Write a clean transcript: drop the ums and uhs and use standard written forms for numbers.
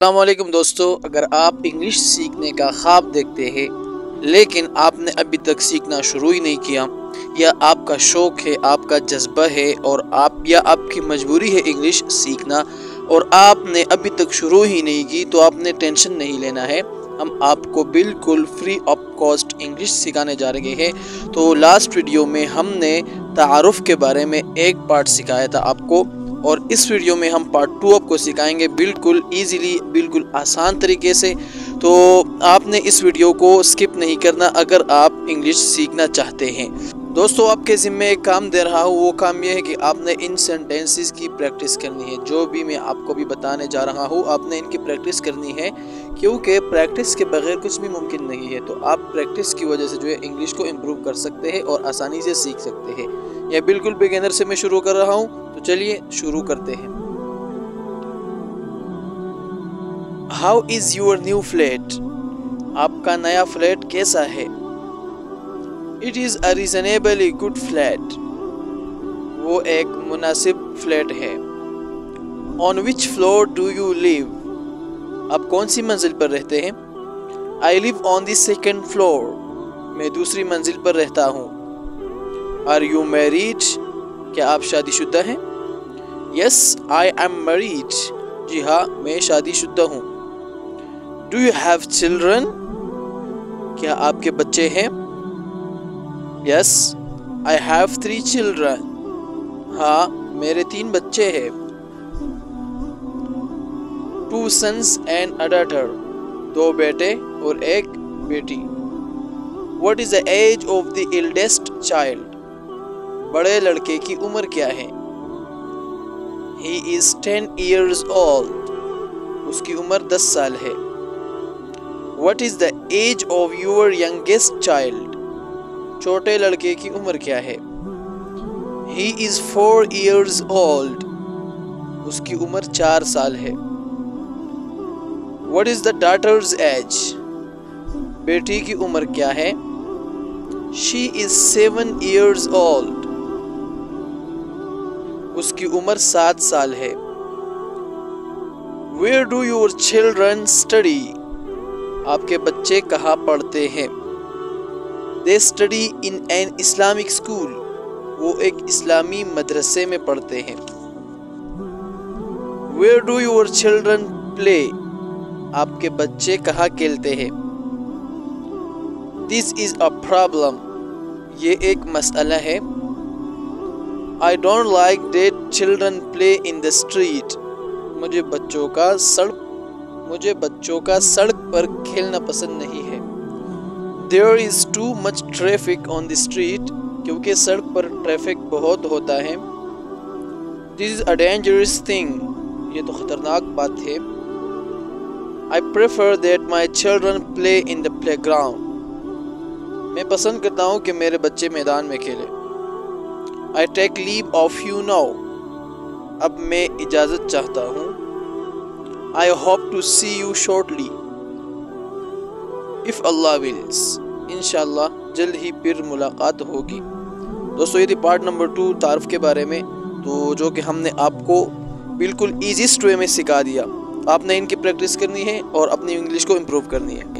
السلام علیکم دوستو، اگر آپ انگلش سیکھنے کا خواب دیکھتے ہیں لیکن آپ نے ابھی تک سیکھنا شروع ہی نہیں کیا، یا آپ کا شوق ہے، آپ کا جذبہ ہے اور آپ کی مجبوری ہے انگلش سیکھنا اور آپ نے ابھی تک شروع ہی نہیں کی، تو آپ نے ٹینشن نہیں لینا ہے۔ ہم آپ کو بالکل فری آف کاسٹ انگلش سکھانے جا رہے ہیں۔ تو لاسٹ ویڈیو میں ہم نے تعارف کے بارے میں ایک پارٹ سکھایا تھا آپ کو، اور اس ویڈیو میں ہم پارٹ 2 آپ کو سکھائیں گے بالکل ایزیلی، بالکل آسان طریقے سے۔ تو آپ نے اس ویڈیو کو سکپ نہیں کرنا اگر آپ انگلش سیکھنا چاہتے ہیں۔ دوستو، آپ کے ذمہ ایک کام دے رہا ہوں، وہ کام یہ ہے کہ آپ نے ان سینٹنسز کی پریکٹس کرنی ہے۔ جو بھی میں آپ کو بھی بتانے جا رہا ہوں، آپ نے ان کی پریکٹس کرنی ہے، کیونکہ پریکٹس کے بغیر کچھ بھی ممکن نہیں ہے۔ تو آپ پریکٹس کی وجہ سے جو ہے انگلش کو امپروو کر سکتے ہیں اور آسانی سے سیکھ سکتے ہیں۔ یہ بالکل بگنر سے میں شروع کر رہا ہوں، تو چلیے شروع کرتے ہیں۔ How is your new flat؟ آپ کا نیا فلیٹ کیسا ہے؟ It is a reasonably good flat۔ وہ ایک مناسب فلیٹ ہے۔ On which floor do you live؟ آپ کون سی منزل پر رہتے ہیں؟ I live on the second floor۔ میں دوسری منزل پر رہتا ہوں۔ Are you married؟ کیا آپ شادی شدہ ہیں؟ Yes, I am married۔ جی ہاں، میں شادی شدہ ہوں۔ Do you have children؟ کیا آپ کے بچے ہیں؟ Yes, I have 3 children۔ ہاں، میرے 3 بچے ہیں۔ 2 sons and a daughter۔ 2 بیٹے اور 1 بیٹی۔ What is the age of the eldest child؟ بڑے لڑکے کی عمر کیا ہے؟ He is 10 years old۔ اس کی عمر 10 سال ہے۔ What is the age of your youngest child؟ چھوٹے لڑکے کی عمر کیا ہے؟ He is 4 years old۔ اس کی عمر 4 سال ہے۔ What is the daughter's age؟ بیٹی کی عمر کیا ہے؟ She is 7 years old۔ اس کی عمر 7 سال ہے۔ Where do your children study؟ آپ کے بچے کہاں پڑھتے ہیں؟ They study in an Islamic school۔ وہ ایک اسلامی مدرسے میں پڑھتے ہیں۔ Where do your children play؟ آپ کے بچے کہاں کھیلتے ہیں؟ This is a problem۔ یہ ایک مسئلہ ہے۔ I don't like that children play in the street۔ مجھے بچوں کا سڑک پر کھیلنا پسند نہیں ہے۔ There is too much traffic on the street۔ کیونکہ سڑک پر ٹریفک بہت ہوتا ہے۔ This is a dangerous thing۔ یہ تو خطرناک بات ہے۔ I prefer that my children play in the playground۔ میں پسند کرتا ہوں کہ میرے بچے میدان میں کھیلیں۔ I take leave of you now۔ اب میں اجازت چاہتا ہوں۔ I hope to see you shortly۔ If Allah wills۔ انشاءاللہ جلد ہی پھر ملاقات ہوگی۔ دوستو، یہ تھی پارٹ نمبر 2 تعارف کے بارے میں، تو جو کہ ہم نے آپ کو بالکل ایزیسٹ وے میں سکھا دیا۔ آپ نے ان کی پریکٹس کرنی ہے اور اپنی انگلش کو امپروو کرنی ہے۔